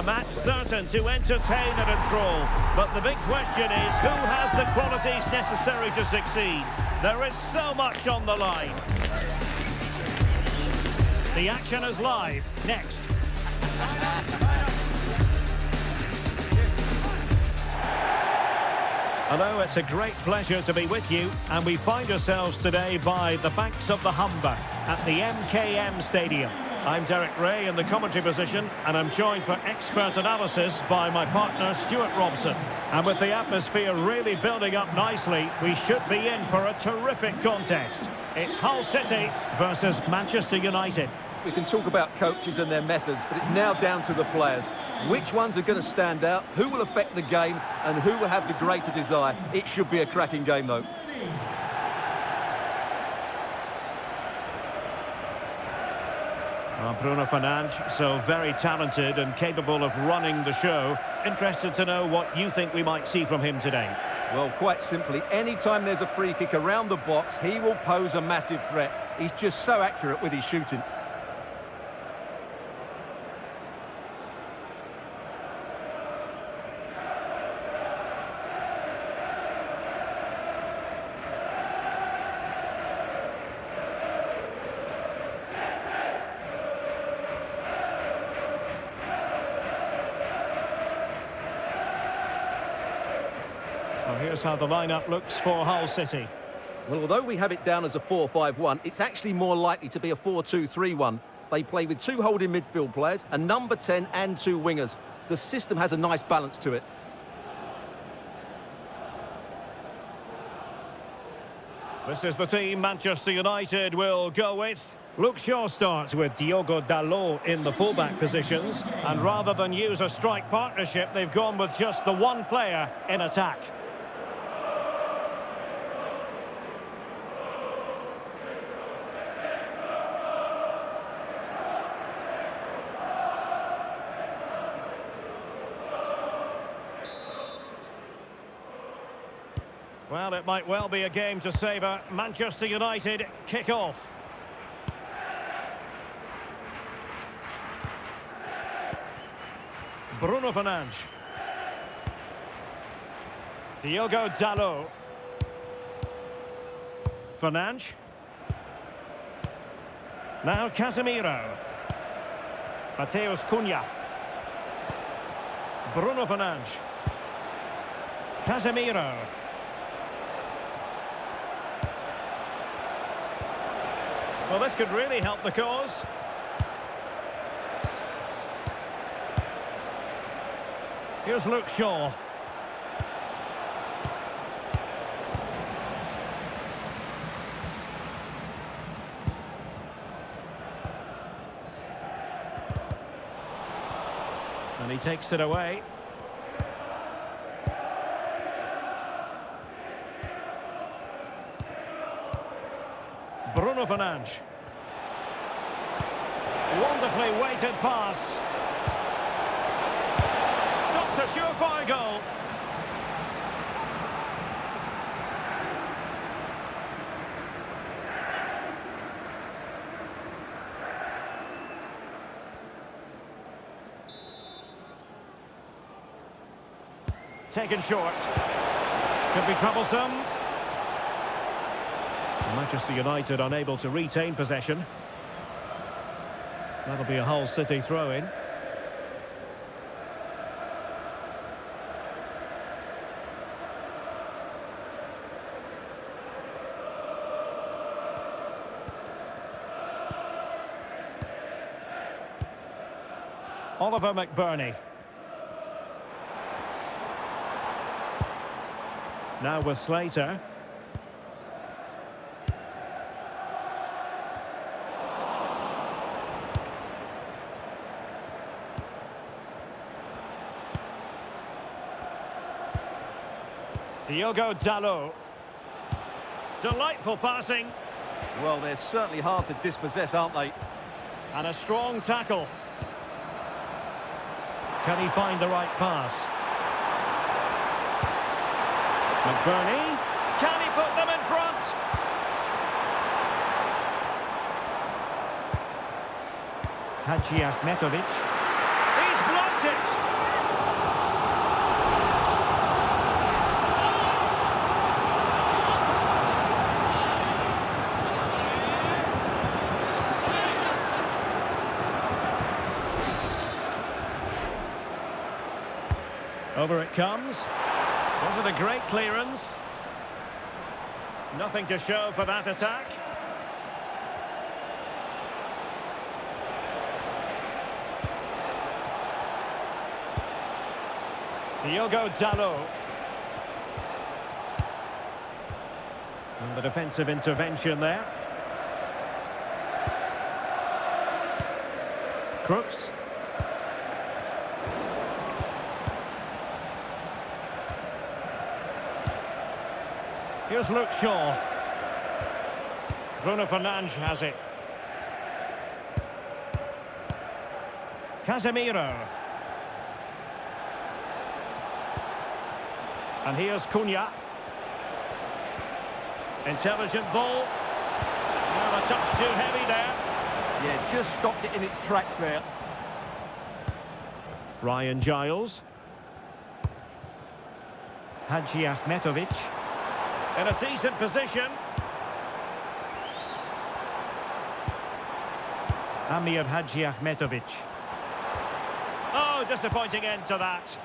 match certain to entertain and enthrall. But the big question is, who has the qualities necessary to succeed? There is so much on the line. The action is live. Next. Hello, it's a great pleasure to be with you, and we find ourselves today by the banks of the Humber at the MKM Stadium. I'm Derek Ray in the commentary position, and I'm joined for expert analysis by my partner Stuart Robson. And with the atmosphere really building up nicely, we should be in for a terrific contest. It's Hull City versus Manchester United. We can talk about coaches and their methods, but it's now down to the players. Which ones are going to stand out, who will affect the game, and who will have the greater desire. It should be a cracking game, though. Well, Bruno Fernandes, so very talented and capable of running the show. Interested to know what you think we might see from him today. Well, quite simply, anytime there's a free kick around the box, he will pose a massive threat. He's just so accurate with his shooting. Well, here's how the lineup looks for Hull City. Well, although we have it down as a 4-5-1, it's actually more likely to be a 4-2-3-1. They play with two holding midfield players, a number 10 and two wingers. The system has a nice balance to it. This is the team Manchester United will go with. Luke Shaw starts with Diogo Dalot in the fullback positions. And rather than use a strike partnership, they've gone with just the one player in attack. Well, it might well be a game to savour. Manchester United kick off. Bruno Fernandes. Diogo Dalot. Fernandes. Now Casemiro. Mateus Cunha. Bruno Fernandes. Casemiro. Well, this could really help the cause. Here's Luke Shaw. And he takes it away. Bruno Fernandes. Wonderfully weighted pass. Stopped a surefire goal. Taken short. Could be troublesome. Manchester United unable to retain possession. That'll be a Hull City throw-in. Oliver McBurney. Now with Slater. Diogo Dalot. Delightful passing. Well, they're certainly hard to dispossess, aren't they? And a strong tackle. Can he find the right pass? McBurney. Can he put them in front? Hadji Ahmetovic. He's blocked it. Over it comes. Was it a great clearance? Nothing to show for that attack. Diogo Dalot. And the defensive intervention there. Crooks. Here's Luke Shaw. Bruno Fernandes has it. Casemiro. And here's Cunha. Intelligent ball. Well, a touch too heavy there. Yeah, just stopped it in its tracks there. Ryan Giles. Hadji Ahmetovic. In a decent position. Amir Hadji Ahmetovic. Oh, disappointing end to that.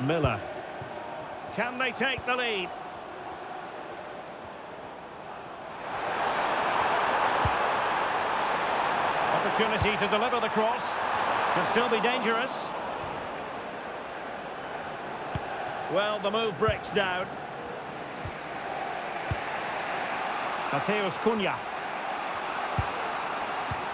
Miller. Can they take the lead? Opportunity to deliver the cross. Can still be dangerous. Well, the move breaks down. Mateus Cunha.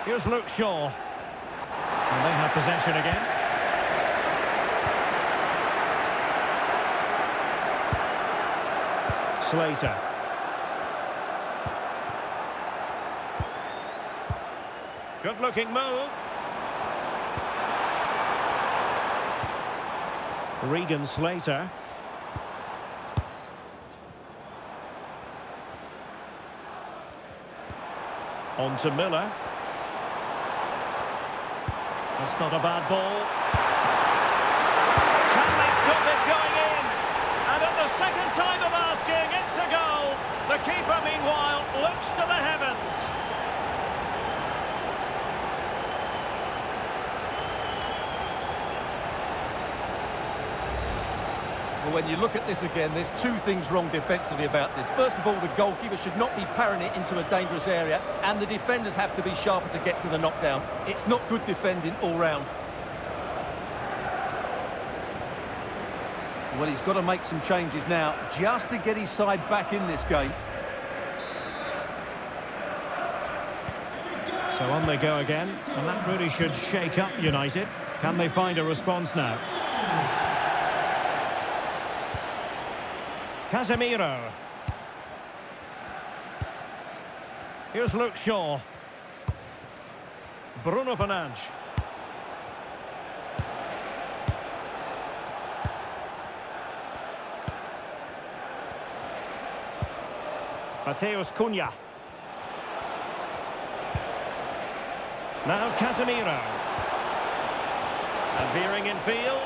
Here's Luke Shaw. And they have possession again. Slater. Good-looking move. Regan Slater. On to Miller. That's not a bad ball. Can they stop it going in? And at the second time of asking, it's a goal. The keeper, meanwhile, looks to the heavens. Well, when you look at this again, there's two things wrong defensively about this. First of all, the goalkeeper should not be parrying it into a dangerous area, and the defenders have to be sharper to get to the knockdown. It's not good defending all round. Well, he's got to make some changes now, just to get his side back in this game. So on they go again, and that really should shake up United. Can they find a response now? Casemiro. Here's Luke Shaw. Bruno Fernandes. Mateus Cunha. Now Casemiro. And veering in field.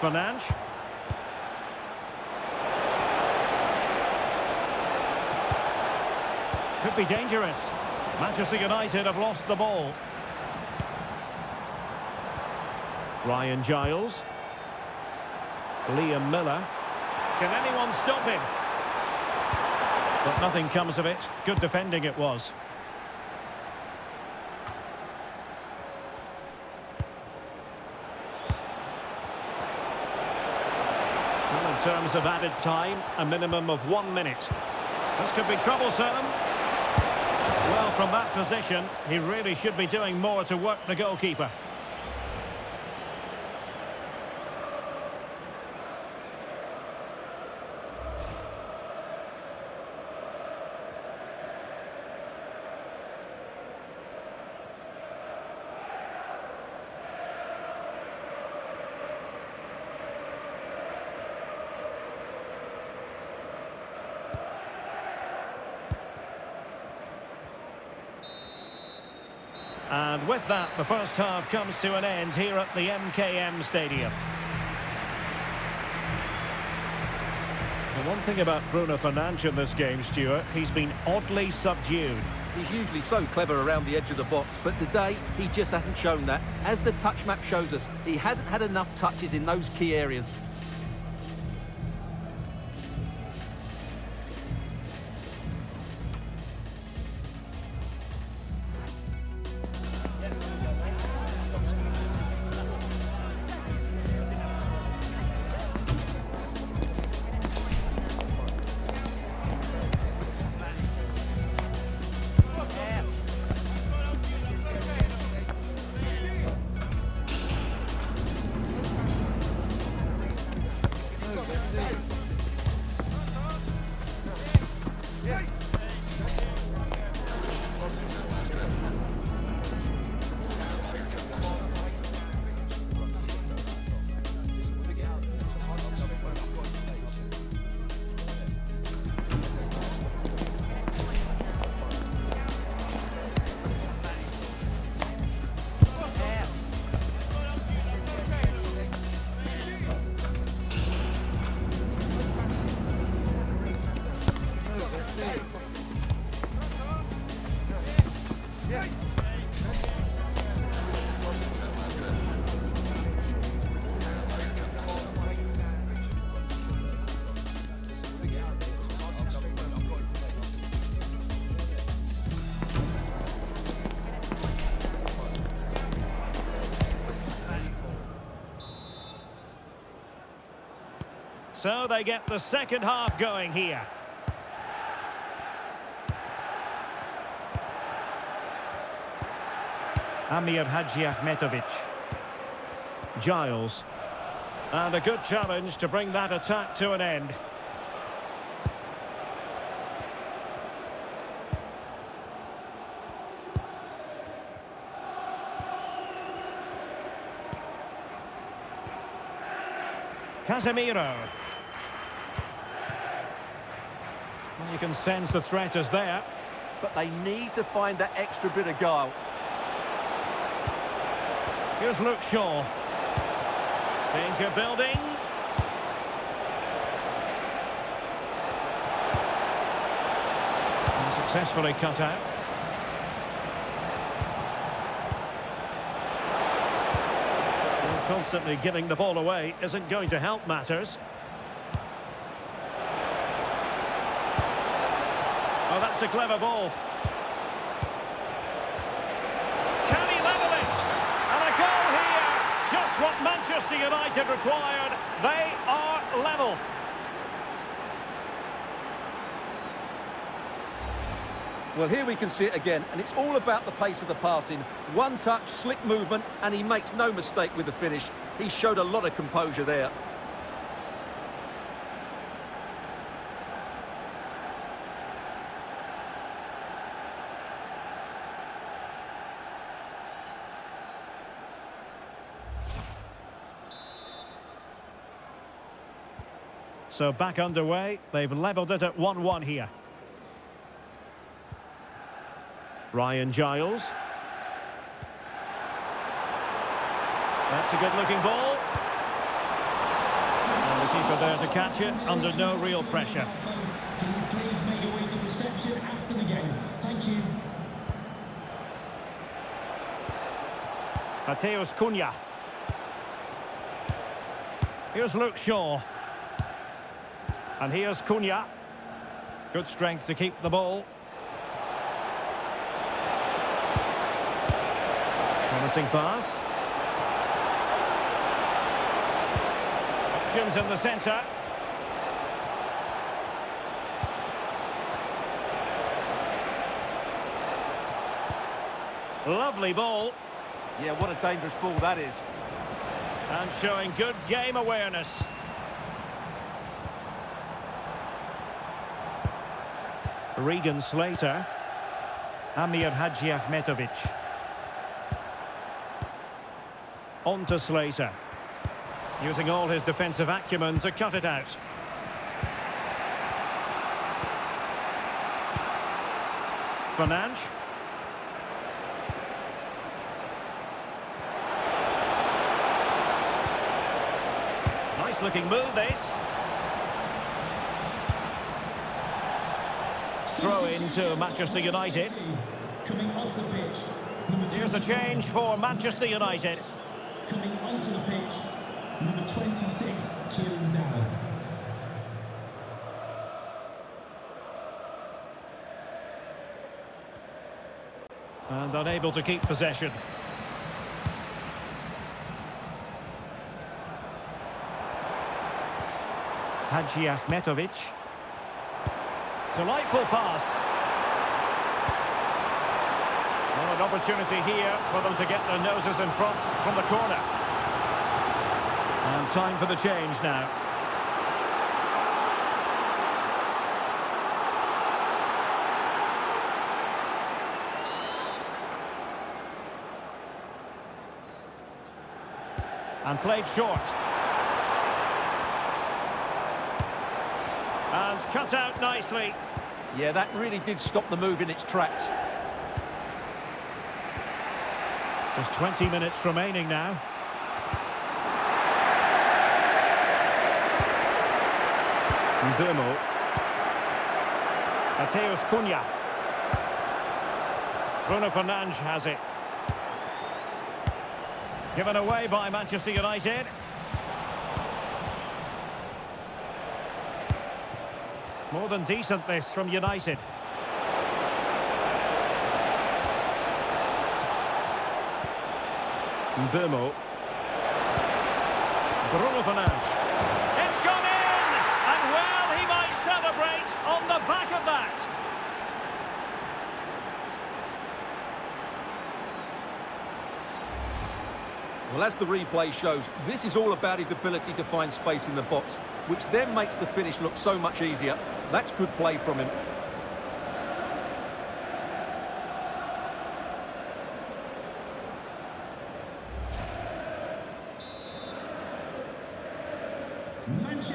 Fernandes. Could be dangerous. Manchester United have lost the ball. Ryan Giles. Liam Miller. Can anyone stop him? But nothing comes of it. Good defending it was. Well, in terms of added time, a minimum of 1 minute. This could be troublesome. Well, from that position, he really should be doing more to work the goalkeeper. And with that, the first half comes to an end here at the MKM Stadium. The one thing about Bruno Fernandes in this game, Stuart, he's been oddly subdued. He's usually so clever around the edge of the box, but today he just hasn't shown that. As the touch map shows us, he hasn't had enough touches in those key areas. So they get the second half going here. Amir Hadjiahmetovic. Giles. And a good challenge to bring that attack to an end. Casemiro. Well, you can sense the threat is there. But they need to find that extra bit of guile. Here's Luke Shaw. Danger building. And successfully cut out. Well, constantly giving the ball away isn't going to help matters. Oh, that's a clever ball. Can he level it? And a goal here. Just what Manchester United required. They are level. Well, here we can see it again, and it's all about the pace of the passing. One touch, slick movement, and he makes no mistake with the finish. He showed a lot of composure there. So back underway. They've levelled it at 1-1 here. Ryan Giles. That's a good-looking ball. And the keeper there to catch it under no real pressure. Can you please make your way to reception after the game? Thank you. Mateus Cunha. Here's Luke Shaw. And here's Cunha. Good strength to keep the ball. Promising pass. Options in the centre. Lovely ball. Yeah, what a dangerous ball that is. And showing good game awareness. Regan Slater. Amir Hadjiahmetovic. On to Slater. Using all his defensive acumen to cut it out. Fernandes. Nice looking move, this. throw-in to Manchester United. Coming off the pitch. Here's a change for Manchester United. Coming onto the pitch, number 26, Kieran Dowell. And unable to keep possession. Hadji Ahmetovic. Delightful pass. Well, an opportunity here for them to get their noses in front from the corner. And time for the change now. And played short. And cut out nicely. Yeah, that really did stop the move in its tracks. There's 20 minutes remaining now. Mbeumo. Mateus Cunha. Bruno Fernandes has it. Given away by Manchester United. More than decent this from United. Mbeumo. Bruno Fernandes. It's gone in! And well, he might celebrate on the back of that. Well, as the replay shows, this is all about his ability to find space in the box, which then makes the finish look so much easier. That's good play from him.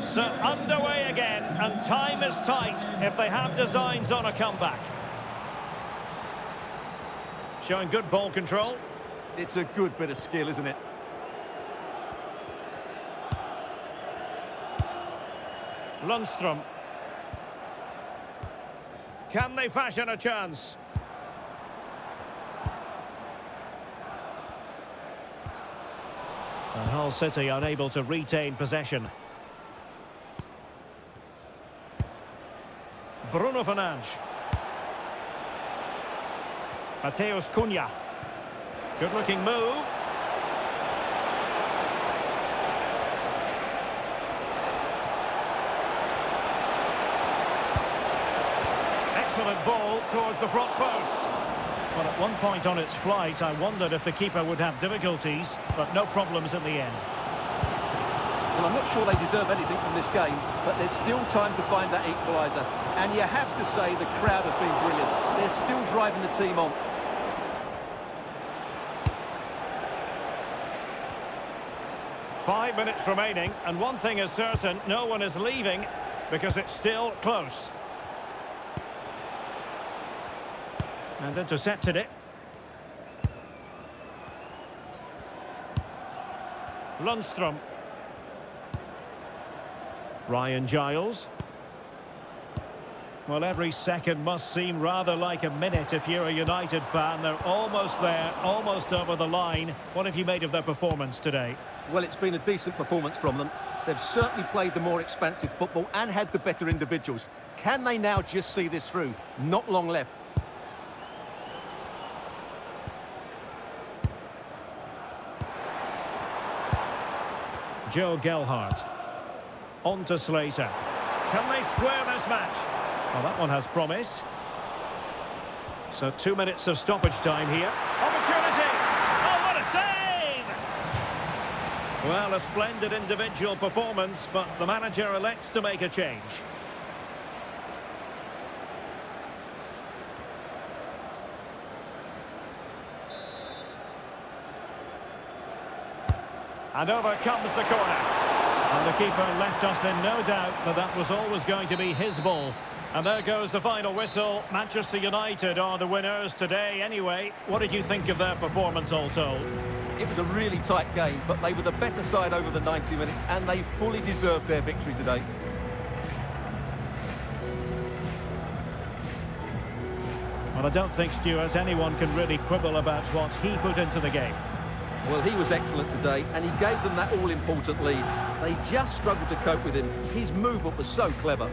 So underway again, and time is tight if they have designs on a comeback. Showing good ball control. It's a good bit of skill, isn't it? Lundstrom. Can they fashion a chance? And Hull City unable to retain possession. Bruno Fernandes. Mateus Cunha. Good-looking move. Excellent ball towards the front post. Well, at one point on its flight, I wondered if the keeper would have difficulties, but no problems in the end. Well, I'm not sure they deserve anything from this game, but there's still time to find that equaliser. And you have to say the crowd have been brilliant. They're still driving the team on. Five minutes remaining, and one thing is certain, no one is leaving because it's still close. And intercepted it. Lundstrom. Ryan Giles. Well, every second must seem rather like a minute if you're a United fan. They're almost there, almost over the line. What have you made of their performance today? Well, it's been a decent performance from them. They've certainly played the more expansive football and had the better individuals. Can they now just see this through? Not long left. Joe Gelhardt. On to Slater. Can they square this match? Well, that one has promise. So 2 minutes of stoppage time here. Opportunity! Oh, what a save! Well, a splendid individual performance, but the manager elects to make a change. And over comes the corner. And the keeper left us in no doubt that that was always going to be his ball. And there goes the final whistle. Manchester United are the winners today anyway. What did you think of their performance all told? It was a really tight game, but they were the better side over the 90 minutes, and they fully deserved their victory today. Well, I don't think, Stuart, anyone can really quibble about what he put into the game. Well, he was excellent today, and he gave them that all-important lead. They just struggled to cope with him. His movement was so clever.